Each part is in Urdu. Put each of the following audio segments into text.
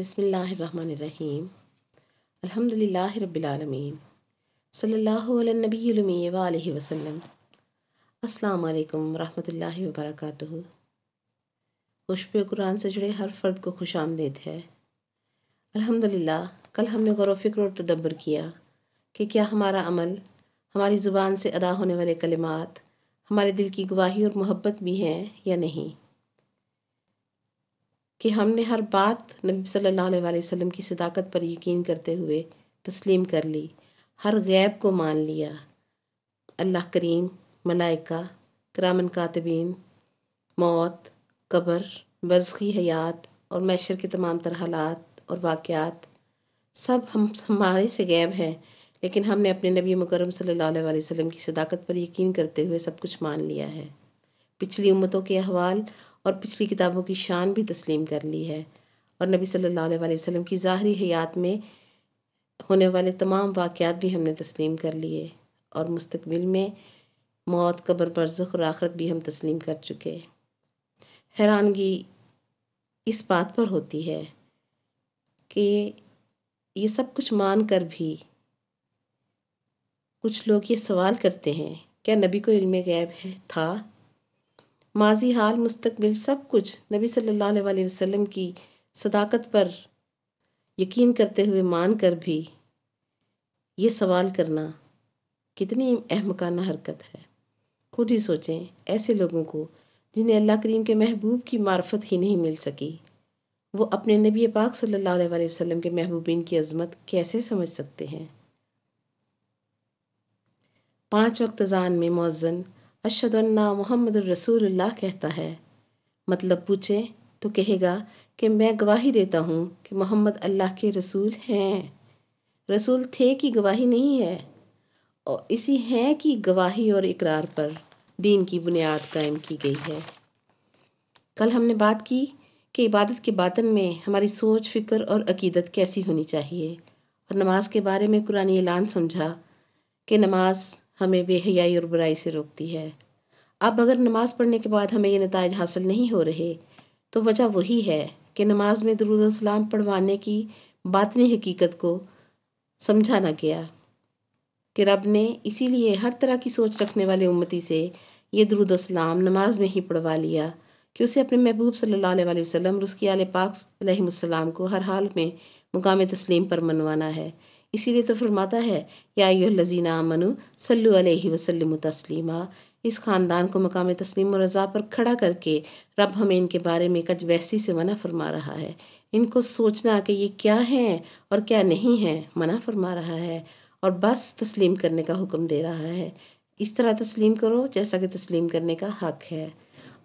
بسم اللہ الرحمن الرحیم الحمدللہ رب العالمین صلی اللہ علی النبی الامی وآلہ وسلم۔ السلام علیکم ورحمۃ اللہ وبرکاتہ۔ خوشبو قرآن سے جڑے ہر فرد کو خوش آمدید ہے۔ الحمدللہ کل ہم نے غور و فکر اور تدبر کیا کہ کیا ہمارا عمل، ہماری زبان سے ادا ہونے والے کلمات ہمارے دل کی گواہی اور محبت بھی ہیں یا نہیں، کہ ہم نے ہر بات نبی صلی اللہ علیہ وآلہ وسلم کی صداقت پر یقین کرتے ہوئے تسلیم کر لی، ہر غیب کو مان لیا، اللہ کریم، ملائکہ، کرامن کاتبین، موت، قبر، برزخی حیات اور محشر کے تمام تر حالات اور واقعات سب ہمارے سے غیب ہیں، لیکن ہم نے اپنے نبی مکرم صلی اللہ علیہ وآلہ وسلم کی صداقت پر یقین کرتے ہوئے سب کچھ مان لیا ہے۔ پچھلی امتوں کے احوال اور پچھلی کتابوں کی شان بھی تسلیم کر لی ہے، اور نبی صلی اللہ علیہ وآلہ وسلم کی ظاہری حیات میں ہونے والے تمام واقعات بھی ہم نے تسلیم کر لیے، اور مستقبل میں موت، قبر، برزخ اور آخرت بھی ہم تسلیم کر چکے۔ حیرانگی اس بات پر ہوتی ہے کہ یہ سب کچھ مان کر بھی کچھ لوگ یہ سوال کرتے ہیں، کیا نبی کو علم غیب تھا؟ ماضی، حال، مستقبل سب کچھ نبی صلی اللہ علیہ وآلہ وسلم کی صداقت پر یقین کرتے ہوئے مان کر بھی یہ سوال کرنا کتنی احمقانہ حرکت ہے۔ خود ہی سوچیں، ایسے لوگوں کو جنہیں اللہ کریم کے محبوب کی معرفت ہی نہیں مل سکی، وہ اپنے نبی پاک صلی اللہ علیہ وآلہ وسلم کے محبوبین کی عظمت کیسے سمجھ سکتے ہیں؟ 5 وقت اذان میں مؤذن اشہد ان محمد الرسول اللہ کہتا ہے، مطلب پوچھیں تو کہے گا کہ میں گواہی دیتا ہوں کہ محمد اللہ کے رسول ہیں۔ رسول تھے کی گواہی نہیں ہے، اور اسی ہیں کی گواہی اور اقرار پر دین کی بنیاد قائم کی گئی ہے۔ کل ہم نے بات کی کہ عبادت کے باطن میں ہماری سوچ، فکر اور عقیدت کیسی ہونی چاہیے، اور نماز کے بارے میں قرآنی اعلان سمجھا کہ نماز ہمیں بے حیائی اور برائی سے روکتی ہے۔ اب اگر نماز پڑھنے کے بعد ہمیں یہ نتائج حاصل نہیں ہو رہے تو وجہ وہی ہے کہ نماز میں درود و سلام پڑھوانے کی باطنی حقیقت کو سمجھا نہ گیا، کہ رب نے اسی لیے ہر طرح کی سوچ رکھنے والے امتی سے یہ درود و سلام نماز میں ہی پڑھوا لیا کہ اسے اپنے محبوب صلی اللہ علیہ وآلہ وسلم اور اس کی آل پاک علیہ السلام کو ہر حال میں مقام تسلیم پر منوانا ہے۔ اسی لیے تو فرماتا ہے یا ایھا الذین آمنوا صلوا علیہ وسلموا تسلیما۔ اس خاندان کو مقام تسلیم و رضا پر کھڑا کر کے رب ہمیں ان کے بارے میں کج بحثی سے منع فرما رہا ہے، ان کو سوچنا کہ یہ کیا ہیں اور کیا نہیں ہیں منع فرما رہا ہے، اور بس تسلیم کرنے کا حکم دے رہا ہے۔ اس طرح تسلیم کرو جیسا کہ تسلیم کرنے کا حق ہے،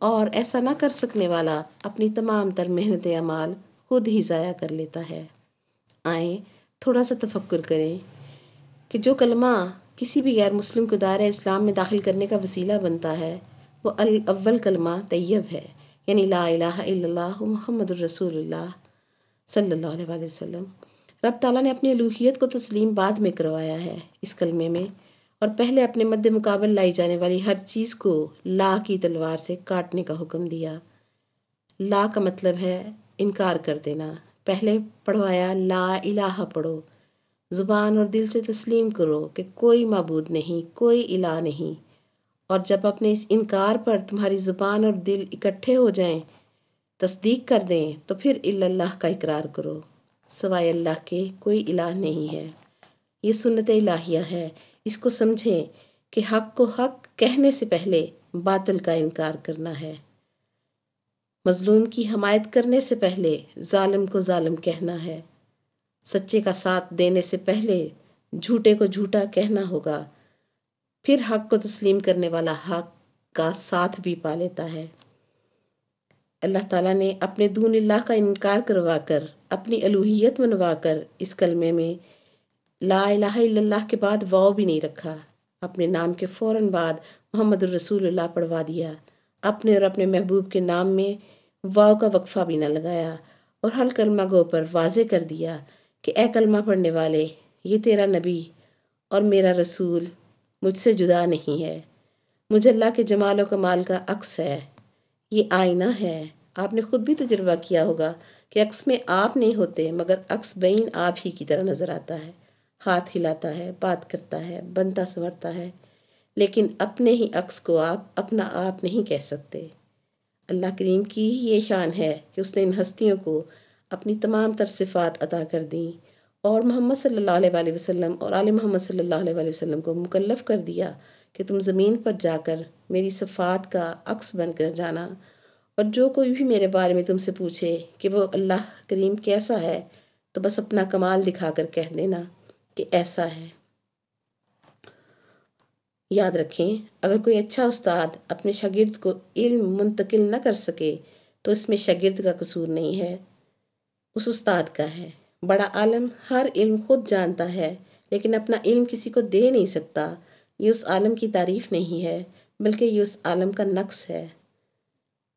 اور ایسا نہ کر سکنے والا اپنی تمام تر محنت اعمال خود ہی ضائع کر لیتا ہے۔ آئیں تھوڑا سا تفکر کریں کہ جو کلمہ کسی بھی غیر مسلم کو دائرہ اسلام میں داخل کرنے کا وسیلہ بنتا ہے وہ اول کلمہ طیب ہے، یعنی لا الہ الا اللہ محمد الرسول اللہ صلی اللہ علیہ وآلہ وسلم۔ رب تعالیٰ نے اپنی الوہیت کو تسلیم بعد میں کروایا ہے اس کلمے میں، اور پہلے اپنے مد مقابل لائی جانے والی ہر چیز کو لا کی تلوار سے کاٹنے کا حکم دیا۔ لا کا مطلب ہے انکار کر دینا۔ پہلے پڑھوایا لا الہ پڑھو، زبان اور دل سے تسلیم کرو کہ کوئی معبود نہیں، کوئی الہ نہیں، اور جب اپنے اس انکار پر تمہاری زبان اور دل اکٹھے ہو جائیں، تصدیق کر دیں، تو پھر الا اللہ کا اقرار کرو، سوائے اللہ کے کوئی الہ نہیں ہے۔ یہ سنت الہیہ ہے، اس کو سمجھیں کہ حق کو حق کہنے سے پہلے باطل کا انکار کرنا ہے، مظلوم کی حمایت کرنے سے پہلے ظالم کو ظالم کہنا ہے، سچے کا ساتھ دینے سے پہلے جھوٹے کو جھوٹا کہنا ہوگا، پھر حق کو تسلیم کرنے والا حق کا ساتھ بھی پا لیتا ہے۔ اللہ تعالیٰ نے اپنے دون اللہ کا انکار کروا کر، اپنی الوہیت منوا کر اس کلمے میں لا الہ الا اللہ کے بعد واو بھی نہیں رکھا، اپنے نام کے فوراً بعد محمد الرسول اللہ پڑھوا دیا، اپنے اور اپنے محبوب کے نام میں واو کا وقفہ بھی نہ لگایا، اور ہر کلمہ گو پر واضح کر دیا کہ اے کلمہ پڑھنے والے، یہ تیرا نبی اور میرا رسول مجھ سے جدا نہیں ہے، مجھ اللہ کے جمال و کمال کا عکس ہے، یہ آئینہ ہے۔ آپ نے خود بھی تجربہ کیا ہوگا کہ عکس میں آپ نہیں ہوتے مگر عکس بین آپ ہی کی طرح نظر آتا ہے، ہاتھ ہلاتا ہے، بات کرتا ہے، بنتا سنورتا ہے، لیکن اپنے ہی عکس کو آپ اپنا آپ نہیں کہہ سکتے۔ اللہ کریم کی ہی یہ شان ہے کہ اس نے ان ہستیوں کو اپنی تمام تر صفات عطا کر دیں اور محمد صلی اللہ علیہ وآلہ وسلم اور آل محمد صلی اللہ علیہ وآلہ وسلم کو مکلف کر دیا کہ تم زمین پر جا کر میری صفات کا عکس بن کر جانا، اور جو کوئی بھی میرے بارے میں تم سے پوچھے کہ وہ اللہ کریم کیسا ہے تو بس اپنا کمال دکھا کر کہہ دینا کہ ایسا ہے۔ یاد رکھیں، اگر کوئی اچھا استاد اپنے شاگرد کو علم منتقل نہ کر سکے تو اس میں شاگرد کا قصور نہیں ہے، اس استاد کا ہے۔ بڑا عالم ہر علم خود جانتا ہے لیکن اپنا علم کسی کو دے نہیں سکتا، یہ اس عالم کی تعریف نہیں ہے بلکہ یہ اس عالم کا نقص ہے،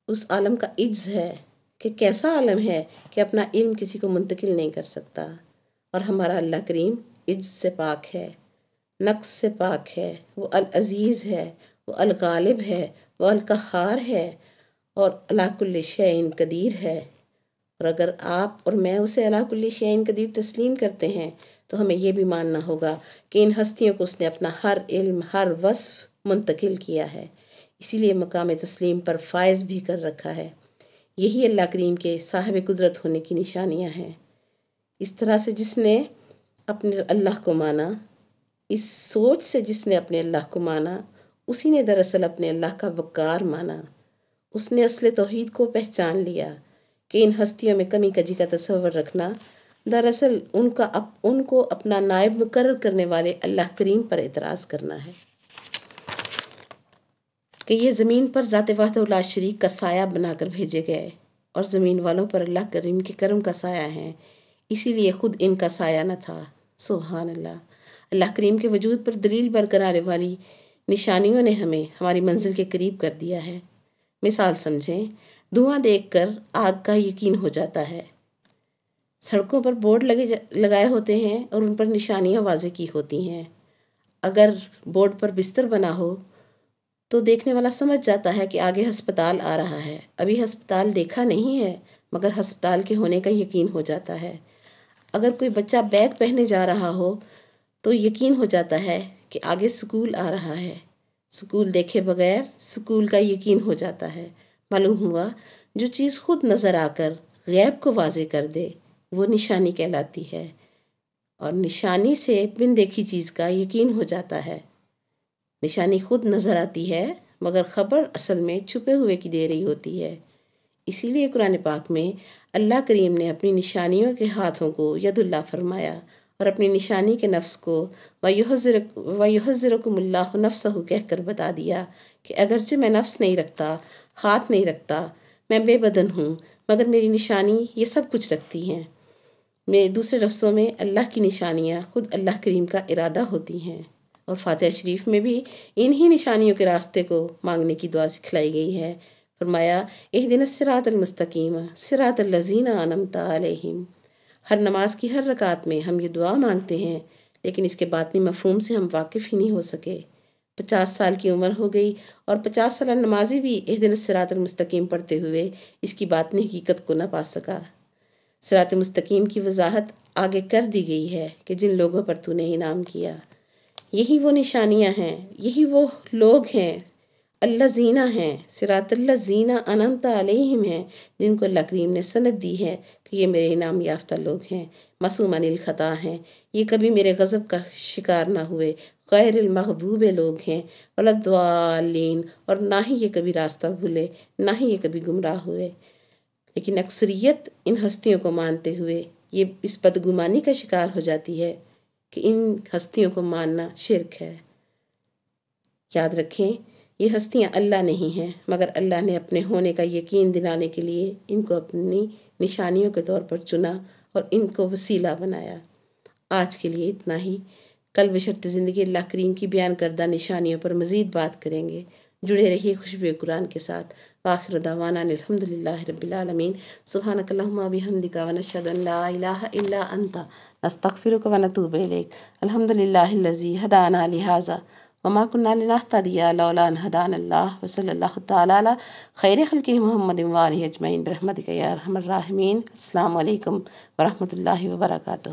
اس عالم کا عجز ہے کہ کیسا عالم ہے کہ اپنا علم کسی کو منتقل نہیں کر سکتا۔ اور ہمارا اللہ کریم عجز سے پاک ہے، نقص سے پاک ہے، وہ العزیز ہے، وہ الغالب ہے، وہ القہار ہے اور علی کل شیء قدیر ہے۔ اور اگر آپ اور میں اسے علی کل شیء قدیر تسلیم کرتے ہیں تو ہمیں یہ بھی ماننا ہوگا کہ ان ہستیوں کو اس نے اپنا ہر علم، ہر وصف منتقل کیا ہے، اسی لیے مقام تسلیم پر فائز بھی کر رکھا ہے۔ یہی اللہ کریم کے صاحب قدرت ہونے کی نشانیاں ہیں۔ اس طرح سے جس نے اپنے اللہ کو مانا، اس سوچ سے جس نے اپنے اللہ کو مانا، اسی نے دراصل اپنے اللہ کا وقار مانا، اس نے اصل توحید کو پہچان لیا کہ ان ہستیوں میں کمی کجی کا تصور رکھنا دراصل ان کو اپنا نائب مقرر کرنے والے اللہ کریم پر اعتراض کرنا ہے کہ یہ زمین پر ذات وحدہ لا شریک کا سایہ بنا کر بھیجے گئے اور زمین والوں پر اللہ کریم کے کرم کا سایہ ہیں، اسی لیے خود ان کا سایہ نہ تھا۔ سبحان اللہ۔ اللہ کریم کے وجود پر دلیل برقرار والی نشانیوں نے ہمیں ہماری منزل کے قریب کر دیا ہے۔ مثال سمجھیں، دھواں دیکھ کر آگ کا یقین ہو جاتا ہے۔ سڑکوں پر بورڈ لگائے ہوتے ہیں اور ان پر نشانیاں واضح کی ہوتی ہیں۔ اگر بورڈ پر بستر بنا ہو تو دیکھنے والا سمجھ جاتا ہے کہ آگے ہسپتال آ رہا ہے۔ ابھی ہسپتال دیکھا نہیں ہے مگر ہسپتال کے ہونے کا یقین ہو جاتا ہے۔ اگر کوئی بچہ بیگ پہنے جا رہا ہو تو یقین ہو جاتا ہے کہ آگے سکول آ رہا ہے۔ سکول دیکھے بغیر سکول کا یقین ہو جاتا ہے۔ معلوم ہوا جو چیز خود نظر آ کر غیب کو واضح کر دے وہ نشانی کہلاتی ہے، اور نشانی سے بن دیکھی چیز کا یقین ہو جاتا ہے۔ نشانی خود نظر آتی ہے مگر خبر اصل میں چھپے ہوئے کی دے رہی ہوتی ہے۔ اسی لیے قرآن پاک میں اللہ کریم نے اپنی نشانیوں کے ہاتھوں کو ید اللہ فرمایا اور اپنی نشانی کے نفس کو وَيُحَذِّرُكُمُ اللَّهُ نَفْسَهُ کہہ کر بتا دیا کہ اگرچہ میں نفس نہیں رکھتا، ہاتھ نہیں رکھتا، میں بے بدن ہوں، مگر میری نشانی یہ سب کچھ رکھتی ہیں۔ میں دوسرے لفظوں میں اللہ کی نشانیاں خود اللہ کریم کا ارادہ ہوتی ہیں، اور فاتحہ شریف میں بھی انہی نشانیوں کے راستے کو مانگنے کی دعا سکھلائی گئی ہے۔ فرمایا اہدنا الصراط المستقیم صراط الذین انعمت علیہم۔ ہر نماز کی ہر رکعت میں ہم یہ دعا مانگتے ہیں لیکن اس کے باطنی مفہوم سے ہم واقف ہی نہیں ہو سکے۔ 50 سال کی عمر ہو گئی اور 50 سالہ نمازی بھی اہدنا الصراط المستقیم پڑھتے ہوئے اس کی باطنی حقیقت کو نہ پا سکا۔ صراط مستقیم کی وضاحت آگے کر دی گئی ہے کہ جن لوگوں پر تو نے انعام کیا، یہی وہ نشانیاں ہیں، یہی وہ لوگ ہیں، الذین ہیں، صراط الذین انعمت علیہم ہیں، جن کو اللہ کریم نے سند دی ہے کہ یہ میرے انعام یافتہ لوگ ہیں، معصوم عن الخطا ہیں، یہ کبھی میرے غضب کا شکار نہ ہوئے، غیر المغضوب لوگ ہیں، ولا الضالین، اور نہ ہی یہ کبھی راستہ بھولے، نہ ہی یہ کبھی گمراہ ہوئے۔ لیکن اکثریت ان ہستیوں کو مانتے ہوئے یہ اس بدگمانی کا شکار ہو جاتی ہے کہ ان ہستیوں کو ماننا شرک ہے۔ یاد رکھیں، یہ ہستیاں اللہ نہیں ہیں مگر اللہ نے اپنے ہونے کا یقین دلانے کے لیے ان کو اپنی نشانیوں کے طور پر چنا اور ان کو وسیلہ بنایا۔ آج کے لیے اتنا ہی۔ کل بشرط زندگی اللہ کریم کی بیان کردہ نشانیوں پر مزید بات کریں گے۔ جڑے رہیے خوشبو قرآن کے ساتھ۔ وآخر دعوانا الحمدللہ رب العالمین۔ سبحانک اللہم وبحمدک ونشہد ان لا الہ الا انت نستغفرک ونتوب الیک۔ الحمدللہ الذی ہدانا لہذا وما كنا لنهتدي لولا أن هدانا الله وصلى الله تعالى على خير خلقه محمد وآله أجمعين برحمتك يا أرحم الراحمين. السلام علیکم ورحمۃ اللہ وبرکاتہ.